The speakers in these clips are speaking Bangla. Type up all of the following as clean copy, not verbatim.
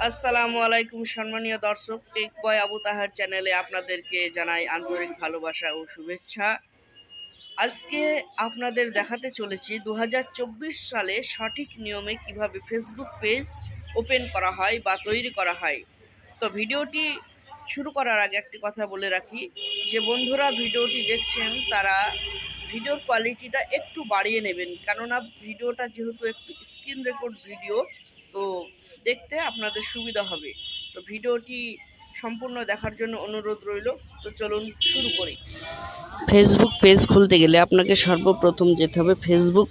আসসালামু আলাইকুম সম্মানীয় দর্শক, টেক বয় আবু তাহার চ্যানেলে আপনাদেরকে জানাই আন্তরিক ভালোবাসা ও শুভেচ্ছা। আজকে আপনাদের দেখাতে চলেছি 2024 সালে সঠিক নিয়মে কিভাবে ফেসবুক পেজ ওপেন করা হয় বা তৈরি করা হয়। তো ভিডিওটি শুরু করার আগে একটি কথা বলে রাখি, যে বন্ধুরা ভিডিওটি দেখছেন তারা ভিডিওর কোয়ালিটিটা একটু বাড়িয়ে নেবেন, কেননা ভিডিওটা যেহেতু একটু স্ক্রিন রেকর্ড ভিডিও, তো দেখতে আপনাদের সুবিধা হবে। তো ভিডিওটি সম্পূর্ণ দেখার জন্য অনুরোধ রইল। তো চলুন শুরু করি। ফেসবুক পেজ খুলতে গেলে আপনাকে সর্বপ্রথম যেতে হবে ফেসবুক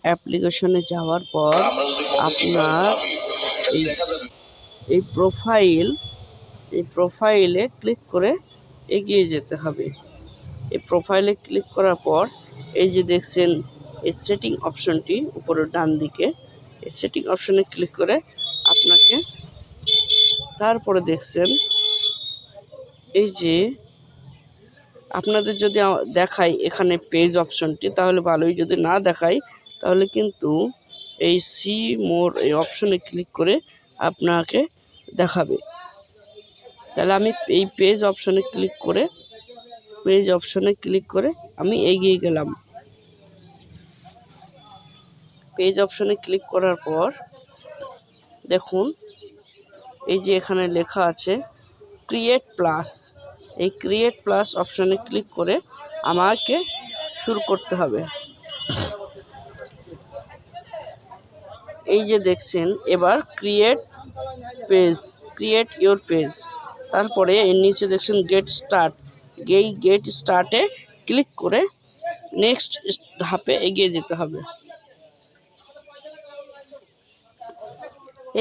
অ্যাপ্লিকেশনে যাওয়ার পর আপনার এই প্রোফাইলে ক্লিক করে এগিয়ে যেতে হবে। এই প্রোফাইলে ক্লিক করার পর এই যে দেখছেন এই সেটিং অপশনটি উপরের ডান দিকে, এই সেটিং অপশনে ক্লিক করে আপনাকে তারপরে দেখছেন এই যে আপনাদের যদি দেখাই এখানে পেজ অপশনটি, তাহলে ভালোই, যদি না দেখাই তাহলে কিন্তু এই সি মোর এই অপশনে ক্লিক করে আপনাকে দেখাবে। তাহলে আমি এই পেজ অপশনে ক্লিক করে আমি এগিয়ে গেলাম। পেজ অপশনে ক্লিক করার পর দেখুন এই যে এখানে লেখা আছে ক্রিয়েট প্লাস, এই ক্রিয়েট প্লাস অপশনে ক্লিক করে আমাকে শুরু করতে হবে। এই যে দেখছেন এবার ক্রিয়েট ইওর পেজ, তারপরে এর নিচে দেখছেন গেট স্টার্টে ক্লিক করে নেক্সট ধাপে এগিয়ে যেতে হবে।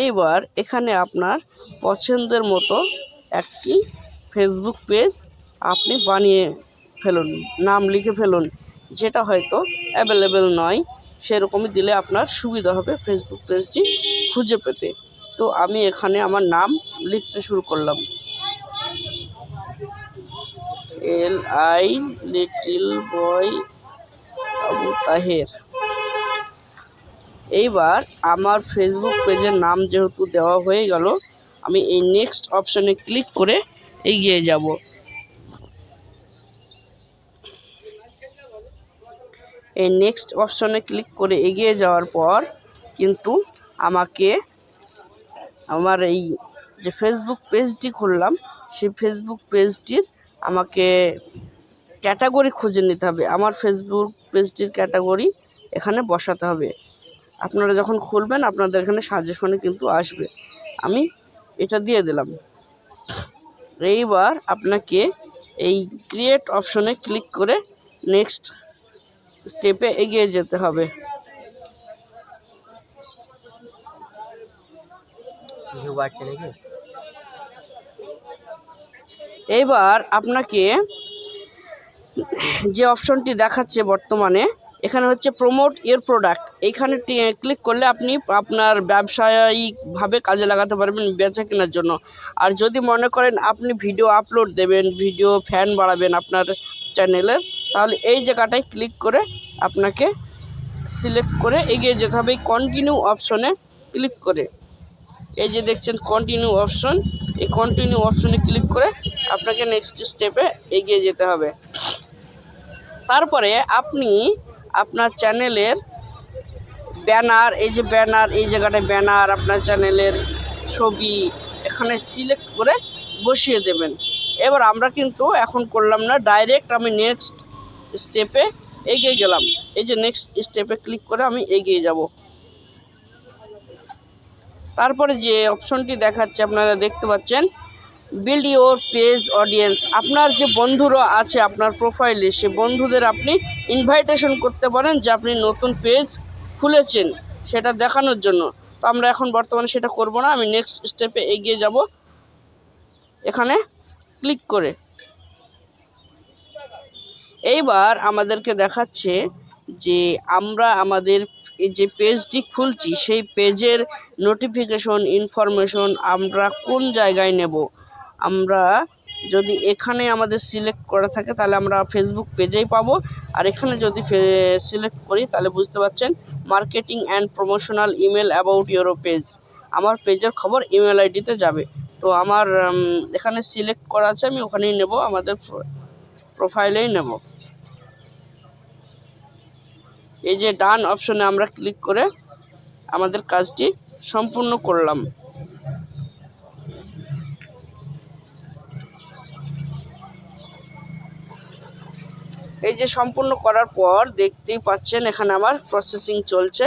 এইবার এখানে আপনার পছন্দের মতো একটি ফেসবুক পেজ আপনি বানিয়ে ফেলুন, নাম লিখে ফেলুন, যেটা হয়তো অ্যাভেলেবেল নয়, সেরকমই দিলে আপনার সুবিধা হবে ফেসবুক পেজটি খুঁজে পেতে। তো আমি এখানে আমার নাম লিখতে শুরু করলাম, LI little boy Abu Taher. এইবার আমার ফেসবুক পেজের নাম যেহেতু দেওয়া হয়ে গেল, আমি এই নেক্সট অপশনে ক্লিক করে এগিয়ে যাব। এই নেক্সট অপশনে ক্লিক করে এগিয়ে যাওয়ার পর কিন্তু আমাকে আমার এই যে ফেসবুক পেজটি খুললাম, সেই ফেসবুক পেজটির আমাকে ক্যাটাগরি খুঁজে নিতে হবে। আমার ফেসবুক পেজটির ক্যাটাগরি এখানে বসাতে হবে। আপনারা যখন খুলবেন আপনাদের এখানে সাজেশনে কিন্তু আসবে, আমি এটা দিয়ে দিলাম। এইবার আপনাকে এই ক্রিয়েট অপশনে ক্লিক করে নেক্সট স্টেপে এগিয়ে যেতে হবে। এইবার আপনাকে যে অপশনটি দেখাচ্ছে বর্তমানে, এখানে হচ্ছে প্রমোট ইওর প্রোডাক্ট, এইখানে ক্লিক করলে আপনি আপনার ব্যবসায়িকভাবে কাজে লাগাতে পারবেন বেচা কেনার জন্য। আর যদি মনে করেন আপনি ভিডিও আপলোড দেবেন, ভিডিও ফ্যান বাড়াবেন আপনার চ্যানেলের, তাহলে এই জায়গাটায় ক্লিক করে আপনাকে সিলেক্ট করে এগিয়ে যেতে হবে। এই কন্টিনিউ অপশনে ক্লিক করে, এই যে দেখছেন কন্টিনিউ অপশন, এই কন্টিনিউ অপশনে ক্লিক করে আপনাকে নেক্সট স্টেপে এগিয়ে যেতে হবে। তারপরে আপনি আপনার চ্যানেলের ব্যানার, এই জায়গাটায় ব্যানার, আপনার চ্যানেলের ছবি এখানে সিলেক্ট করে বসিয়ে দেবেন। এবার আমরা কিন্তু এখন করলাম না, ডাইরেক্ট আমি নেক্সট স্টেপে এগিয়ে গেলাম। এই যে নেক্সট স্টেপে ক্লিক করে আমি এগিয়ে যাব। তারপরে যে অপশনটি দেখাচ্ছে আপনারা দেখতে পাচ্ছেন বিল্ড ইওর পেজ অডিয়েন্স। আপনার যে বন্ধুরা আছে আপনার প্রোফাইলে, সে বন্ধুদের আপনি ইনভাইটেশন করতে পারেন যে আপনি নতুন পেজ খুলেছেন সেটা দেখানোর জন্য। তো আমরা এখন বর্তমানে সেটা করব না, আমি নেক্সট স্টেপে এগিয়ে যাব এখানে ক্লিক করে। এইবার আমাদেরকে দেখাচ্ছে যে আমরা আমাদের এই যে পেজটি খুলছি সেই পেজের নোটিফিকেশন ইনফরমেশন আমরা কোন জায়গায় নেব। আমরা যদি এখানে আমাদের সিলেক্ট করা থাকে তাহলে আমরা ফেসবুক পেজেই পাবো, আর এখানে যদি সিলেক্ট করি তাহলে বুঝতে পারছেন marketing and promotional email about your page. আমার পেজের খবর ইমেল আইডিতে যাবে। তো আমার এখানে সিলেক্ট করা আছে, আমি ওখানেই নেব, আমাদের প্রোফাইলেই নেব। এই যে ডান অপশনে আমরা ক্লিক করে আমাদের কাজটি সম্পূর্ণ করলাম। এই যে সম্পূর্ণ করার পর দেখতেই পাচ্ছেন এখানে আমার প্রসেসিং চলছে।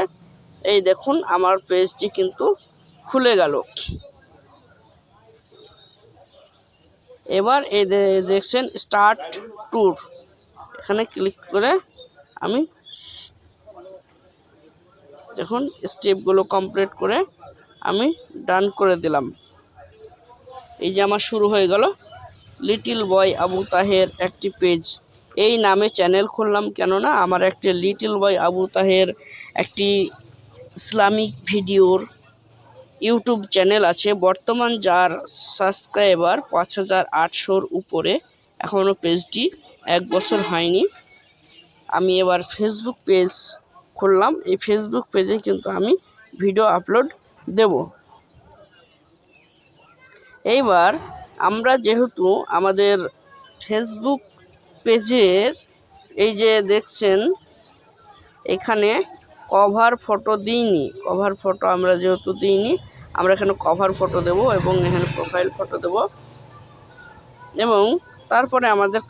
এই দেখুন আমার পেজটি কিন্তু খুলে গেল। এবার এই দেখছেন স্টার্ট ট্যুর, এখানে ক্লিক করে আমি দেখুন স্টেপগুলো কমপ্লিট করে আমি ডান করে দিলাম। এই যে আমার শুরু হয়ে গেল লিটল বয় আবু তাহের একটি পেজ। এই নামে চ্যানেল খুললাম কেননা আমার একটি লিটল বয় আবু তাহের একটি ইসলামিক ভিডিওর ইউটিউব চ্যানেল আছে, বর্তমান যার সাবস্ক্রাইবার 5800-র উপরে। এখনও পেজটি 1 বছর হয়নি। আমি এবার ফেসবুক পেজ খুললাম, এই ফেসবুক পেজে কিন্তু আমি ভিডিও আপলোড দেব। এইবার আমরা যেহেতু আমাদের ফেসবুক পেজের এই যে দেখছেন এখানে কভার ফটো দিইনি, কভার ফটো আমরা যেহেতু দিইনি, আমরা এখানে কভার ফটো দেব এবং এখানে প্রোফাইল ফটো দেব। এবং তারপরে আমাদের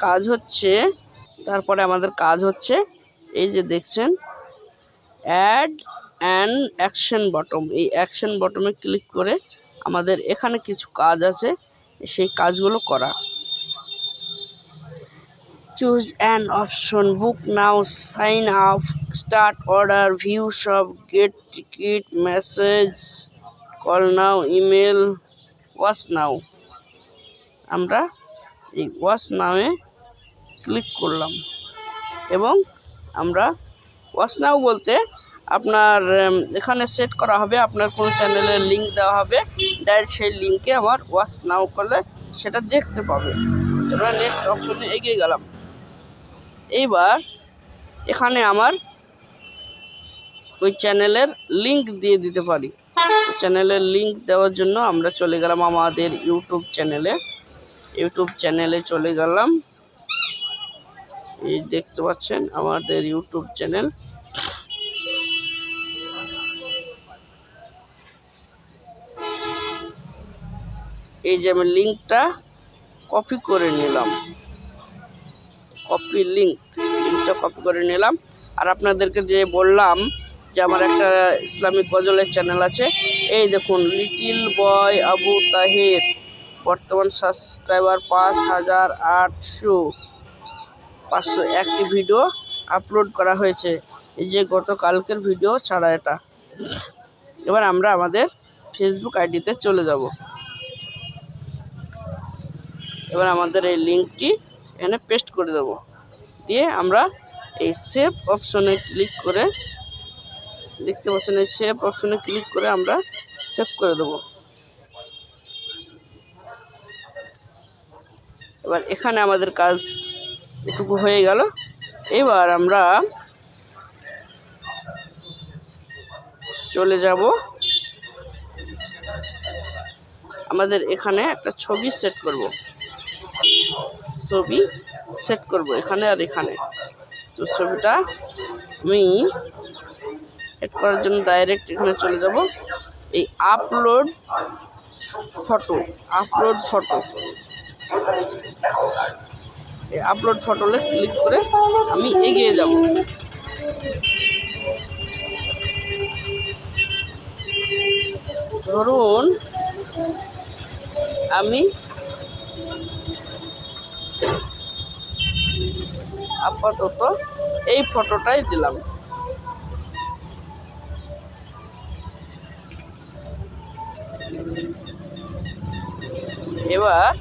কাজ হচ্ছে এই যে দেখছেন অ্যাড অ্যান্ড অ্যাকশন বটম, এই অ্যাকশন বটমে ক্লিক করে আমাদের এখানে কিছু কাজ আছে, সেই কাজগুলো করা। Choose an option, book now, sign up, start order, view shop, get ticket, message, call now, email, watch now. আমরা এই ওয়াচ নাওয়ে ক্লিক করলাম এবং আমরা ওয়াচ নাও বলতে আপনার এখানে সেট করা হবে, আপনার কোন চ্যানেলের লিঙ্ক দেওয়া হবে, ডাইরেক্ট সেই লিঙ্কে আমার ওয়াচ নাও করলে সেটা দেখতে পাবে। এবার নেক্সট অপশনে এগিয়ে গেলাম। এইবার এখানে আমার ওই চ্যানেলের লিঙ্ক দিয়ে দিতে পারি। চ্যানেলের লিঙ্ক দেওয়ার জন্য আমরা চলে গেলাম আমাদের ইউটিউব চ্যানেলে চলে গেলাম। এই দেখতে পাচ্ছেন আমাদের ইউটিউব চ্যানেল। এই যে আমি লিঙ্কটা কপি করে নিলাম, লিঙ্কটা কপি করে নিলাম। আর আপনাদেরকে যে বললাম যে আমার একটা ইসলামিক গজলের চ্যানেল আছে, এই দেখুন লিটল বয় আবু তাহের, বর্তমান সাবস্ক্রাইবার 5,800 ভিডিও আপলোড করা হয়েছে। এই যে গতকালকের ভিডিও ছাড়া এটা। এবার আমরা আমাদের ফেসবুক আইডিতে চলে যাব। এবার আমাদের এই লিঙ্কটি এখানে পেস্ট করে দেব, দিয়ে আমরা এই সেভ অপশনে ক্লিক করে, দেখতে পাচ্ছেন এই সেভ অপশনে ক্লিক করে আমরা সেভ করে দেব। এবার এখানে আমাদের কাজ এটুকু হয়ে গেল। এবার আমরা চলে যাব আমাদের এখানে একটা ছবি সেট করব এখানে আর এখানে। তো ছবিটা আমি সেট করার জন্য ডাইরেক্ট এখানে চলে যাব, এই আপলোড ফটো, এই আপলোড ফটোতে ক্লিক করে আমি এগিয়ে যাব। ধরুন আমি আপাতত এই ফটোটাই দিলাম। এবার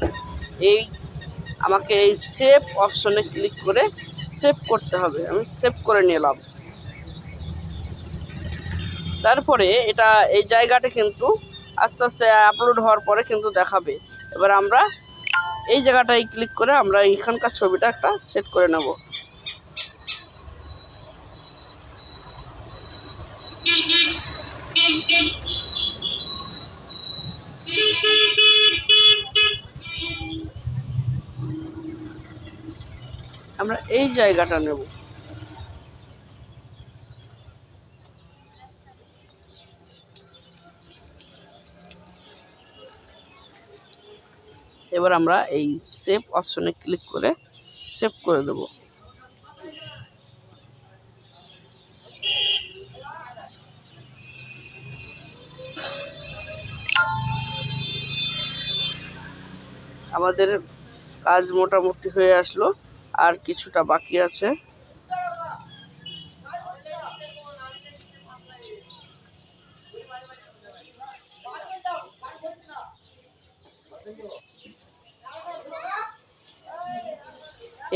আমাকে এই সেভ অপশনে ক্লিক করে সেভ করতে হবে। আমি সেভ করে নিলাম। তারপরে এই জায়গাটা কিন্তু আস্তে আস্তে আপলোড হওয়ার পরে কিন্তু দেখাবে। এবার আমরা এই জায়গাটায় ক্লিক করে আমরা এখানকার ছবিটা একটা সেট করে নেব। আমরা এই জায়গাটা নেব। এবার আমরা এই সেভ অপশনে ক্লিক করে সেভ করে দেব। আমাদের কাজ মোটামুটি হয়ে আসলো, আর কিছুটা বাকি আছে।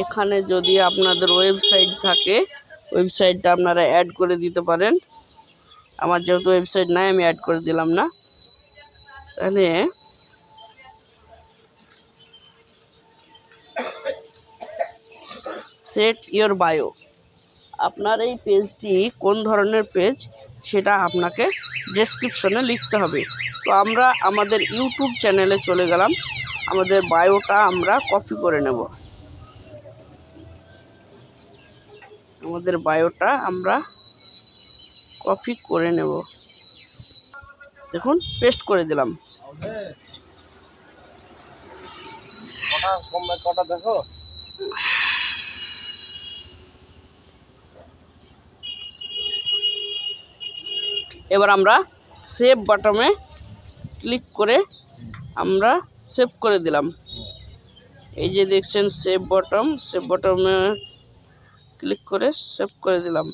এখানে যদি আপনাদের ওয়েবসাইট থাকে, ওয়েবসাইটটা আপনারা অ্যাড করে দিতে পারেন। আমার যেহেতু ওয়েবসাইট নাই, আমি অ্যাড করে দিলাম না। তাহলে সেট ইওর বায়ো, আপনার এই পেজটি কোন ধরনের পেজ সেটা আপনাকে ডেসক্রিপশনে লিখতে হবে। তো আমরা আমাদের ইউটিউব চ্যানেলে চলে গেলাম, আমাদের বায়োটা আমরা কপি করে নেব। আমাদের বায়োটা আমরা কপি করে নেব, দেখুন পেস্ট করে দিলাম। কটা দেখো। এবার আমরা সেভ বাটনে ক্লিক করে আমরা সেভ করে দিলাম। এই যে দেখছেন সেভ বটম, সেভ বটমে ক্লিক করে সেভ করে দিলাম।